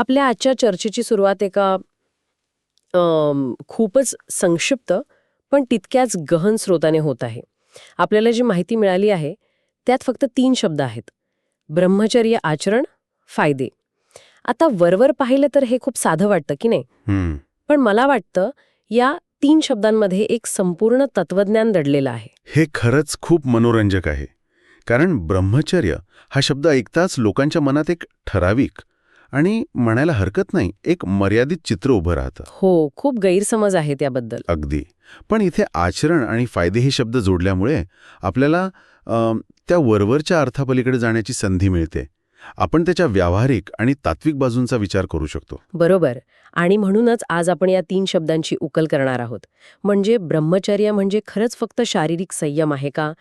आपल्या आजच्या चर्चेची सुरुवात एका खूपच संक्षिप्त पण तितक्याच गहन स्रोताने होत आहे. आपल्याला जी माहिती मिळाली आहे त्यात फक्त 3 शब्द आहेत: ब्रह्मचर्य आचरण, फायदे. आता वरवर पाहिलं तर हे खूप साधं वाटतं की नाही, पण मला वाटतं या 3 शब्दांमध्ये एक संपूर्ण तत्वज्ञान दडलेलं आहे. हे खरंच खूप मनोरंजक आहे. कारण ब्रह्मचर्य हा शब्द ऐकताच लोकांच्या मनात एक ठराविक आणि म्हणायला हरकत नाही एक मर्यादित चित्र उभं राहतं. हो, खूप गैरसमज आहे त्याबद्दल. अगदी. पण इथे आचरण आणि फायदे हे शब्द जोडल्यामुळे आपल्याला त्या वरवरच्या अर्थापलीकडे जाण्याची संधी मिळते. आपण त्याच्या व्यावहारिक आणि तात्विक बाजूंचा विचार करू शकतो. बरोबर. आणि म्हणूनच आज आपण या 3 शब्दांची उकल करणार आहोत. म्हणजे ब्रह्मचर्य म्हणजे खरंच फक्त शारीरिक संयम आहे का?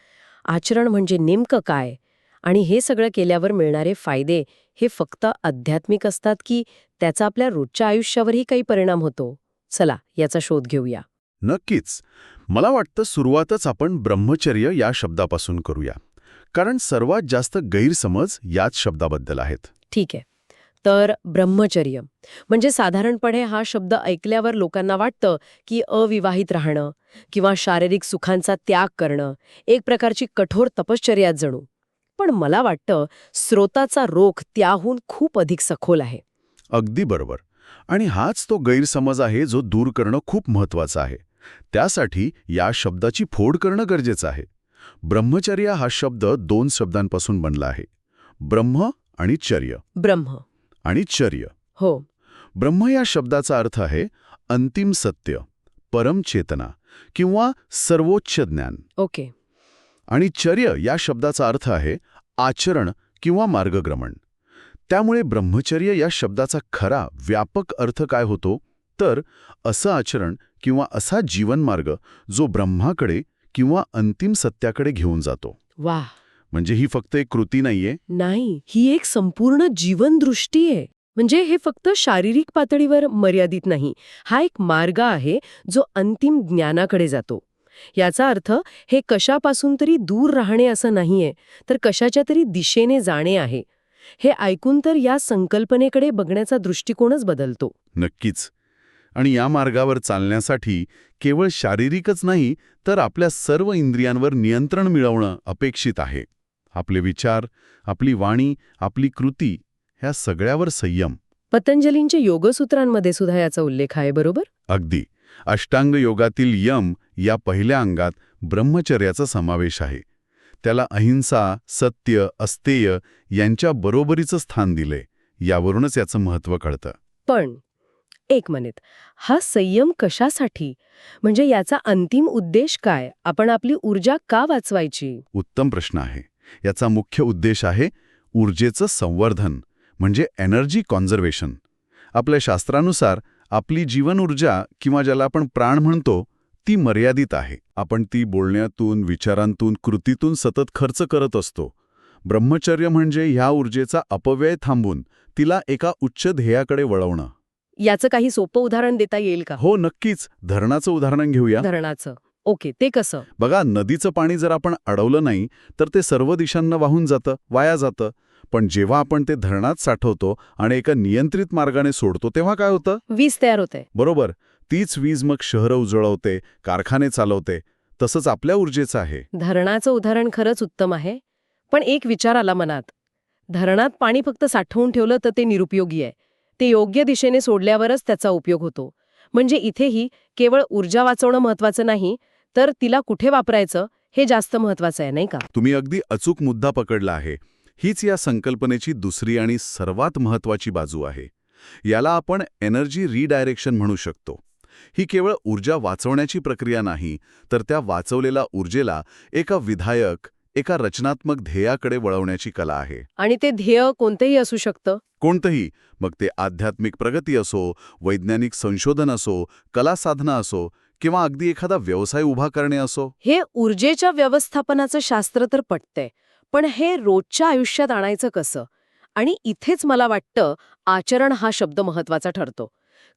आचरण म्हणजे नेमकं काय? आणि हे सगळं केल्यावर मिळणारे फायदे हे फक्त आध्यात्मिक असतात की त्याचा आपल्या रोजच्या आयुष्यावरही काही परिणाम होतो? चला याचा शोध घेऊया. नक्कीच. मला वाटतं सुरुवातच आपण ब्रह्मचर्य या शब्दापासून करूया. कारण सर्वात जास्त गैरसमज याच शब्दाबद्दल आहेत. ठीक आहे. तर ब्रह्मचर्य म्हणजे साधारणपणे हा शब्द ऐकल्यावर लोकांना वाटतं की अविवाहित राहणं किंवा शारीरिक सुखांचा त्याग करणं, एक प्रकारची कठोर तपश्चर्या जणू. पण मला वाटतं स्रोताचा रोख त्याहून खूप अधिक सखोल आहे. अगदी बरोबर. आणि हाच तो गैरसमज आहे जो दूर करणं खूप महत्वाचं आहे. त्यासाठी या शब्दाची फोड करणं गरजेचं आहे. ब्रह्मचर्य हा शब्द 2 शब्दांपासून बनला आहे. ब्रह्म आणि चर्य. ब्रह्म आणि चर्य. हो. ब्रह्म या शब्दाचा अर्थ आहे अंतिम सत्य, परमचेतना किंवा सर्वोच्च ज्ञान. ओके. आणि चर्य या शब्दाचा अर्थ आहे आचरण किंवा मार्गक्रमण. त्यामुळे ब्रह्मचर्य या शब्दाचा खरा व्यापक अर्थ काय होतो तर असं आचरण किंवा असा जीवनमार्ग जो ब्रह्माकडे किंवा अंतिम सत्याकडे घेऊन जातो. वाह. म्हणजे ही फक्त एक कृती नाहीये. नाही, ही एक संपूर्ण जीवनदृष्टी आहे. म्हणजे हे फक्त शारीरिक पातळीवर मर्यादित नाही. हा एक मार्ग आहे जो अंतिम ज्ञानाकडे जातो. याचा अर्थ हे कशापासून तरी दूर राहणे असं नाहीये, तर कशाच्या तरी दिशेने जाणे आहे. हे ऐकून तर या संकल्पनेकडे बघण्याचा दृष्टिकोनच बदलतो. नक्कीच. आणि या मार्गावर चालण्यासाठी केवळ शारीरिकच नाही तर आपल्या सर्व इंद्रियांवर नियंत्रण मिळवणं अपेक्षित आहे. आपले विचार, आपली वाणी, आपली कृती ह्या सगळ्यावर संयम. पतंजलींच्या योगसूत्रांमध्ये सुद्धा याचा उल्लेख आहे, बरोबर? अगदी. अष्टांग योगातील यम या पहिल्या अंगात ब्रह्मचर्याचा समावेश आहे. त्याला अहिंसा, सत्य, अस्तेय यांच्या बरोबरीचं स्थान दिले. यावरूनच याचं महत्त्व कळतं. पण एक मिनिट, हा संयम कशासाठी? म्हणजे याचा अंतिम उद्देश काय? आपण आपली ऊर्जा का वाचवायची? उत्तम प्रश्न आहे. याचा मुख्य उद्देश आहे ऊर्जेचं संवर्धन, म्हणजे एनर्जी कॉन्झर्वेशन. आपल्या शास्त्रानुसार आपली जीवन ऊर्जा किंवा ज्याला आपण प्राण म्हणतो ती मर्यादित आहे. आपण ती बोलण्यातून, विचारांतून, कृतीतून सतत खर्च करत असतो. ब्रह्मचर्य म्हणजे ह्या ऊर्जेचा अपव्यय थांबून तिला एका उच्च ध्येयाकडे वळवणं. याचं काही सोपं उदाहरण देता येईल का? हो, नक्कीच. धरणाचं उदाहरण घेऊया. धरणाचं. ओके, ते कसं? बघा, नदीचं पाणी जर आपण अडवलं नाही तर ते सर्व दिशांना वाहून जातं, वाया जातं. पण जेव्हा आपण ते धरणात साठवतो आणि एका नियंत्रित मार्गाने सोडतो तेव्हा काय होतं? वीज तयार होते. बरोबर. तीच वीज मग शहरं उजळवते, कारखाने चालवते. तसंच आपल्या ऊर्जेचं आहे. धरणाचं उदाहरण खरंच उत्तम आहे. पण एक विचार आला मनात. धरणात पाणी फक्त साठवून ठेवलं तर ते निरुपयोगी आहे. ते योग्य दिशेने सोडल्यावरच त्याचा उपयोग होतो. म्हणजे इथेही केवळ ऊर्जा वाचवणं महत्वाचं नाही, तर तिला कुठे वापरायचं हे जास्त महत्वाचं आहे, नाही का? तुम्ही अगदी अचूक मुद्दा पकडला आहे. हीच या संकल्पनेची दुसरी आणि सर्वात महत्वाची बाजू आहे. याला आपण एनर्जी रिडायरेक्शन म्हणू शकतो. ही केवळ ऊर्जा वाचवण्याची प्रक्रिया नाही, तर त्या वाचवलेल्या ऊर्जेला एका विधायक, एका रचनात्मक ध्येयाकडे वळवण्याची कला आहे. आणि ते ध्येय कोणतेही असू शकतं. कोणतंही, मग ते आध्यात्मिक प्रगती असो, वैज्ञानिक संशोधन असो, कला साधना असो किंवा अगदी एखादा व्यवसाय उभा करणे असो. हे ऊर्जेच्या व्यवस्थापनाचं शास्त्र तर पटतंय, पण हे रोजच्या आयुष्यात आणायचं कसं? आणि इथेच मला वाटतं आचरण हा शब्द महत्वाचा ठरतो.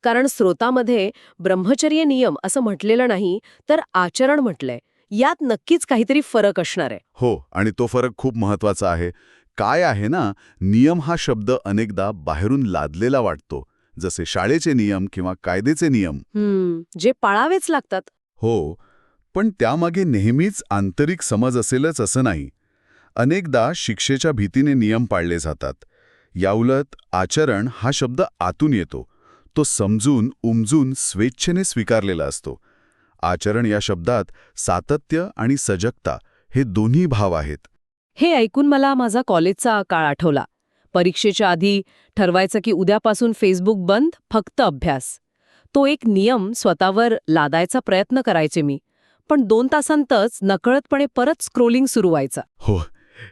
कारण स्रोतामध्ये ब्रह्मचर्य नियम असं म्हटलेलं नाही, तर आचरण म्हटलंय. यात नक्कीच काहीतरी फरक असणार आहे. हो, आणि तो फरक खूप महत्वाचा आहे. काय आहे ना, नियम हा शब्द अनेकदा बाहेरून लादलेला वाटतो, जसे शाळेचे नियम किंवा कायद्याचे नियम. जे पाळावेच लागतात. हो, पण त्यामागे नेहमीच आंतरिक समज असेलच असं नाही. अनेकदा शिक्षेच्या भीतीने नियम पाळले जातात. याउलट आचरण हा शब्द आतून येतो. तो समजून, उमजून, स्वेच्छेने स्वीकारलेला असतो. आचरण या शब्दात सातत्य आणि सजगता हे दोन्ही भाव आहेत. हे ऐकून मला माझा कॉलेजचा काळ आठवला. परीक्षेच्या आधी ठरवायचं की उद्यापासून फेसबुक बंद, फक्त अभ्यास. तो एक नियम स्वतःवर लादायचा प्रयत्न करायचे मी. पण 2 तासांतच नकळतपणे परत स्क्रोलिंग सुरू व्हायचं. हो,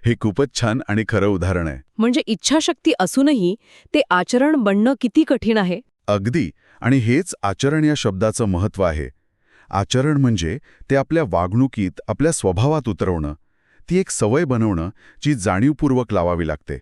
हे खूपच छान आणि खरं उदाहरण आहे. म्हणजे इच्छाशक्ती असूनही ते आचरण बनणं किती कठीण आहे. अगदी. आणि हेच आचरण या शब्दाचं महत्त्व आहे. आचरण म्हणजे ते आपल्या वागणुकीत, आपल्या स्वभावात उतरवणं. ती एक सवय बनवणं जी जाणीवपूर्वक लावावी लागते.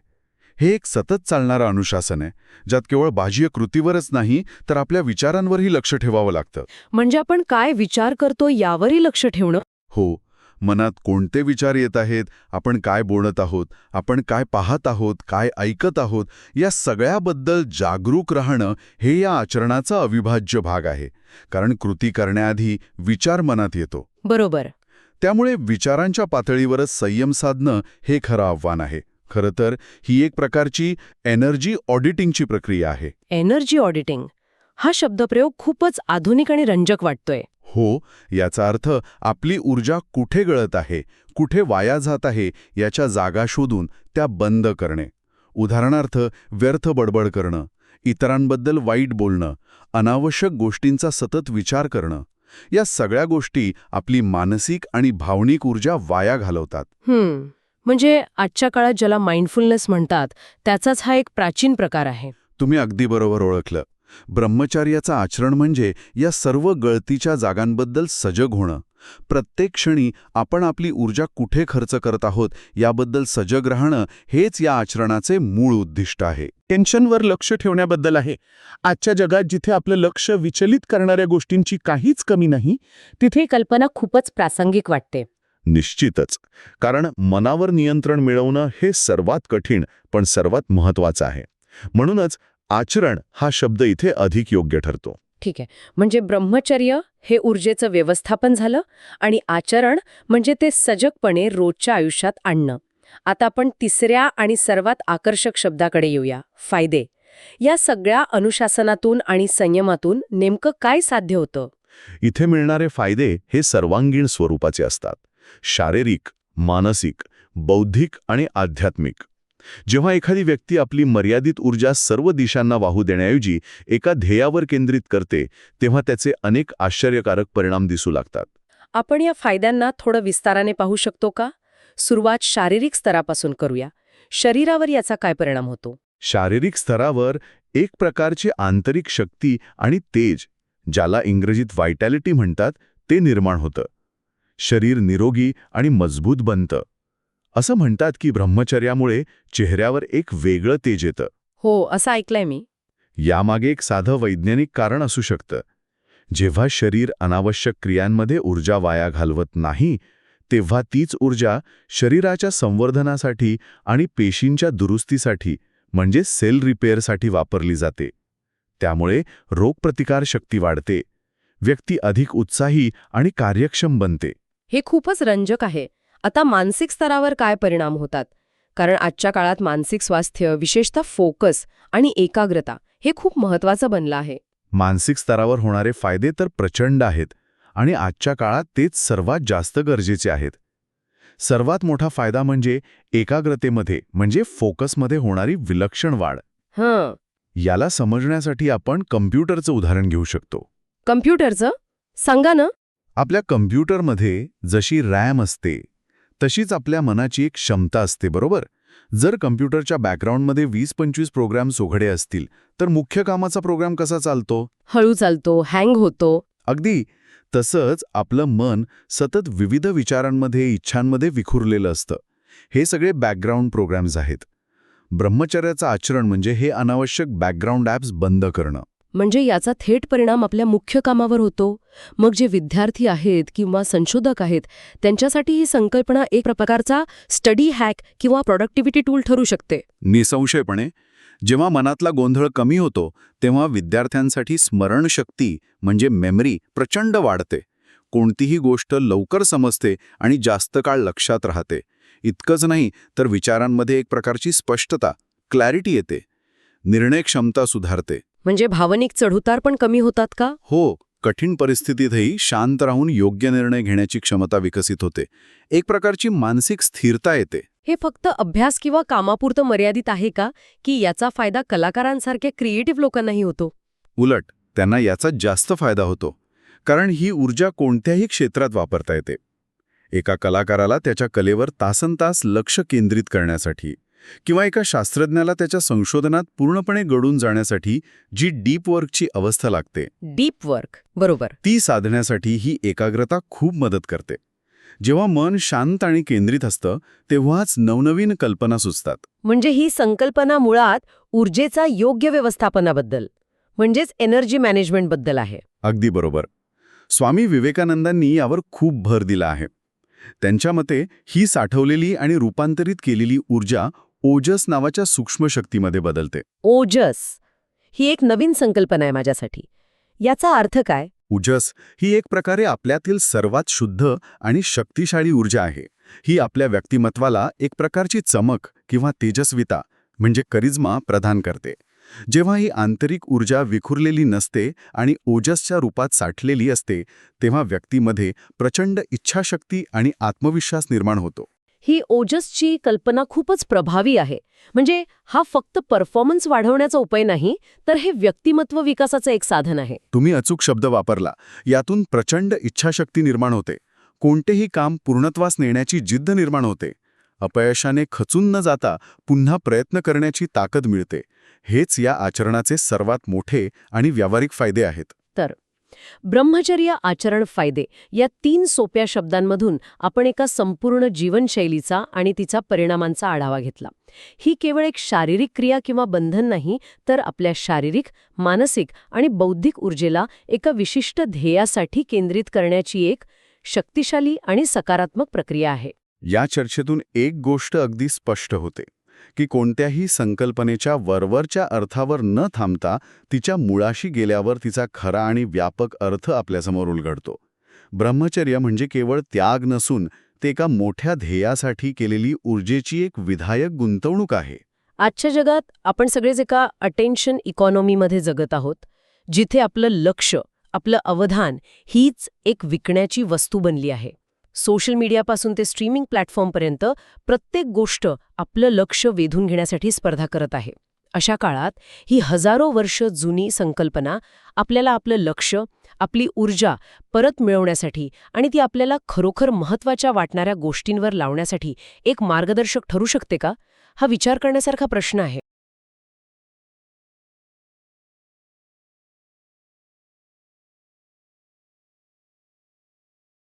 हे एक सतत चालणारं अनुशासन आहे, ज्यात केवळ बाह्य कृतीवरच नाही तर आपल्या विचारांवरही लक्ष ठेवावं लागतं. म्हणजे आपण काय विचार करतो यावरही लक्ष ठेवणं. हो, मनात कोणते विचार येत आहेत, आपण काय बोलत आहोत, आपण काय पाहत आहोत, काय ऐकत आहोत, या सगळ्याबद्दल जागरूक राहणं हे या आचरणाचा अविभाज्य भाग आहे. कारण कृती करण्याआधी विचार मनात येतो. बरोबर. त्यामुळे विचारांच्या पातळीवरच संयम साधणं हे खरं आव्हान आहे. खरं तर ही एक प्रकारची एनर्जी ऑडिटिंगची प्रक्रिया आहे. एनर्जी ऑडिटिंग हा शब्दप्रयोग खूपच आधुनिक आणि रंजक वाटतोय. हो, याचा अर्थ आपली ऊर्जा कुठे गळत आहे, कुठे वाया जात आहे याच्या जागा शोधून त्या बंद करणे. उदाहरणार्थ, व्यर्थ बडबड करणं, इतरांबद्दल वाईट बोलणं, अनावश्यक गोष्टींचा सतत विचार करणं. या सगळ्या गोष्टी आपली मानसिक आणि भावनिक ऊर्जा वाया घालवतात. म्हणजे आजच्या काळात ज्याला माइंडफुलनेस म्हणतात त्याचाच हा एक प्राचीन प्रकार आहे. तुम्ही अगदी बरोबर ओळखलं. ब्रह्मचर्याचं आचरण म्हणजे या सर्व गळतीच्या जागांबद्दल सजग होणं. प्रत्येक क्षणी आपण आपली ऊर्जा कुठे खर्च करत आहोत याबद्दल सजग राहणं हेच या आचरणाचे मूळ उद्दिष्ट आहे. टेन्शनवर लक्ष ठेवण्याबद्दल आहे. आजच्या जगात जिथे आपलं लक्ष विचलित करणाऱ्या गोष्टींची काहीच कमी नाही, तिथे कल्पना खूपच प्रासंगिक वाटते. निश्चितच. कारण मनावर नियंत्रण मिळवणं हे सर्वात कठीण पण सर्वात महत्त्वाचं आहे. म्हणूनच आचरण हा शब्द इथे अधिक योग्य ठरतो. ठीक आहे. म्हणजे ब्रह्मचर्य हे ऊर्जेचं व्यवस्थापन झालं आणि आचरण म्हणजे ते सजगपणे रोजच्या आयुष्यात आणणं. आता आपण तिसऱ्या आणि सर्वात आकर्षक शब्दाकडे येऊया, फायदे. या सगळ्या अनुशासनातून आणि संयमातून नेमकं काय साध्य होतं? इथे मिळणारे फायदे हे सर्वांगीण स्वरूपाचे असतात. शारीरिक, मानसिक, बौद्धिक आणि आध्यात्मिक. जेव्हा एखादी व्यक्ती आपली मर्यादित ऊर्जा सर्व दिशांना वाहू देण्याऐवजी एका ध्येयावर केंद्रित करते, तेव्हा त्याचे अनेक आश्चर्यकारक परिणाम दिसू लागतात. आपण या फायद्यांना थोडं विस्ताराने पाहू शकतो का? सुरुवात शारीरिक स्तरापासून करूया. शरीरावर याचा काय परिणाम होतो? शारीरिक स्तरावर एक प्रकारची आंतरिक शक्ती आणि तेज, ज्याला इंग्रजीत व्हायटॅलिटी म्हणतात, ते निर्माण होतं. शरीर निरोगी आणि मजबूत बनतं. असं म्हणतात की ब्रह्मचर्यामुळे चेहऱ्यावर एक वेगळं तेज येतं. हो, असं ऐकलंय मी. यामागे एक साधं वैज्ञानिक कारण असू शकतं. जेव्हा शरीर अनावश्यक क्रियांमध्ये ऊर्जा वाया घालवत नाही, तेव्हा तीच ऊर्जा शरीराच्या संवर्धनासाठी आणि पेशींच्या दुरुस्तीसाठी म्हणजे सेल रिपेअरसाठी वापरली जाते. त्यामुळे रोगप्रतिकारशक्ती वाढते. व्यक्ती अधिक उत्साही आणि कार्यक्षम बनते. हे खूपच रंजक आहे. आता मानसिक स्तरावर काय परिणाम होतात? कारण आजच्या काळात मानसिक स्वास्थ्य, विशेषतः फोकस आणि एकाग्रता हे खूप महत्त्वाचं बनलं आहे. मानसिक स्तरावर होणारे फायदे तर प्रचंड आहेत आणि आजच्या काळात तेच सर्वात जास्त गरजेचे आहेत. सर्वात मोठा फायदा म्हणजे एकाग्रतेमध्ये म्हणजे फोकसमध्ये होणारी विलक्षण वाढ. याला समजण्यासाठी आपण कम्प्युटरचं उदाहरण घेऊ शकतो. कम्प्युटरचं? सांगा ना. आपल्या कम्प्युटरमध्ये जशी रॅम असते तशीच आपल्या मनाची एक क्षमता असते, बरोबर? जर कम्प्युटरच्या बॅकग्राऊंडमध्ये 20-25 प्रोग्राम्स उघडे असतील तर मुख्य कामाचा प्रोग्राम कसा चालतो? हळू चालतो, हँग होतो. अगदी तसंच आपलं मन सतत विविध विचारांमध्ये, इच्छांमध्ये विखुरलेलं असतं. हे सगळे बॅकग्राऊंड प्रोग्राम्स आहेत. ब्रह्मचर्याचं आचरण म्हणजे हे अनावश्यक बॅकग्राऊंड ॲप्स बंद करणं. म्हणजे याचा थेट परिणाम आपल्या मुख्य कामावर होतो. मग जे विद्यार्थी आहेत किंवा संशोधक आहेत त्यांच्यासाठी ही संकल्पना एक प्रकारचा स्टडी हॅक किंवा प्रोडक्टिव्हिटी टूल ठरू शकते. निसंशयपणे जेव्हा मनातला गोंधळ कमी होतो तेव्हा विद्यार्थ्यांसाठी स्मरणशक्ती म्हणजे मेमरी प्रचंड वाढते. कोणतीही गोष्ट लवकर समजते आणि जास्त काळ लक्षात राहते. इतकंच नाही तर विचारांमध्ये एक प्रकारची स्पष्टता, क्लॅरिटी येते. निर्णय क्षमता सुधारते. म्हणजे भावनिक चढउतार पण कमी होतात का? हो, कठीण परिस्थितीतही शांत राहून योग्य निर्णय घेण्याची क्षमता विकसित होते. एक प्रकारची मानसिक स्थिरता येते. हे फक्त अभ्यास किंवा कामापुरतं मर्यादित आहे का, की याचा फायदा कलाकारांसारख्या क्रिएटिव्ह लोकांनाही होतो? उलट त्यांना याचा जास्त फायदा होतो. कारण ही ऊर्जा कोणत्याही क्षेत्रात वापरता येते. एका कलाकाराला त्याच्या कलेवर तासनतास लक्ष केंद्रित करण्यासाठी किंवा एका शास्त्रज्ञाला त्याच्या संशोधनात पूर्णपणे गढून जाण्यासाठी जी डीप वर्कची अवस्था लागते, डीप वर्क, बरोबर. ती साधण्यासाठी ही एकाग्रता खूप मदत करते. जेव्हा मन शांत आणि केंद्रित असतं तेव्हाच नवनवीन कल्पना सुचतात. म्हणजे ही संकल्पना मुळात ऊर्जेचा योग्य व्यवस्थापनाबद्दल म्हणजेच एनर्जी मॅनेजमेंटबद्दल आहे. अगदी बरोबर. स्वामी विवेकानंदांनी यावर खूप भर दिला आहे. त्यांच्या मते ही साठवलेली आणि रूपांतरित केलेली ऊर्जा ओजस नावाच्या सूक्ष्म शक्तीमध्ये बदलते. ओजस ही एक नवीन संकल्पना आहे माझ्यासाठी. याचा अर्थ काय? ओजस ही एक प्रकारे आपल्यातील सर्वात शुद्ध आणि शक्तिशाली ऊर्जा आहे. ही आपल्या व्यक्तिमत्वाला एक प्रकारची चमक किंवा तेजस्विता म्हणजे करिश्मा प्रदान करते. जेव्हा ही आंतरिक ऊर्जा विखुरलेली नसते आणि ओजसच्या रूपात साठलेली असते तेव्हा व्यक्तीमध्ये प्रचंड इच्छाशक्ती आणि आत्मविश्वास निर्माण होतो. ही ओजसची कल्पना खूपच प्रभावी आहे. म्हणजे हा फक्त परफॉर्मन्स वाढवण्याचा उपाय नाही, तर हे व्यक्तिमत्व विकासाचं एक साधन आहे. तुम्ही अचूक शब्द वापरला. यातून प्रचंड इच्छाशक्ती निर्माण होते. कोणतेही काम पूर्णत्वास नेण्याची जिद्द निर्माण होते. अपयशाने खचून न जाता पुन्हा प्रयत्न करण्याची ताकद मिळते. हेच या आचरणाचे सर्वात मोठे आणि व्यावहारिक फायदे आहेत. तर ब्रह्मचर्य आचरण फायदे या 3 सोप्या शब्दांमधून आपण एका संपूर्ण जीवनशैलीचा आणि तिचा परिणामांचा आढावा घेतला. ही केवळ एक शारीरिक क्रिया किंवा बंधन नाही, तर आपल्या शारीरिक, मानसिक आणि बौद्धिक ऊर्जेला एका विशिष्ट ध्येयासाठी केंद्रित करण्याची एक शक्तिशाली आणि सकारात्मक प्रक्रिया आहे. या चर्चेतून एक गोष्ट अगदी स्पष्ट होते की कोणत्याही संकल्पनेच्या वरवरच्या अर्थावर न थांबता तिच्या मुळाशी गेल्यावर तिचा खरा आणि व्यापक अर्थ आपल्यासमोर उलगडतो. ब्रह्मचर्य म्हणजे केवळ त्याग नसून ते एका मोठ्या ध्येयासाठी केलेली ऊर्जेची एक विधायक गुंतवणूक आहे. आजच्या जगात आपण सगळेच एका अटेन्शन इकॉनॉमीमध्ये जगत आहोत, जिथे आपलं लक्ष, आपलं अवधान हीच एक विकण्याची वस्तू बनली आहे. सोशल मीडियापासून ते स्ट्रीमिंग प्लॅटफॉर्मपर्यंत प्रत्येक गोष्ट आपलं लक्ष वेधून घेण्यासाठी स्पर्धा करत आहे. अशा काळात ही हजारो वर्ष जुनी संकल्पना आपल्याला आपलं लक्ष, आपली ऊर्जा परत मिळवण्यासाठी आणि ती आपल्याला खरोखर महत्त्वाच्या वाटणाऱ्या गोष्टींवर लावण्यासाठी एक मार्गदर्शक ठरू शकते का? हा विचार करण्यासारखा प्रश्न आहे.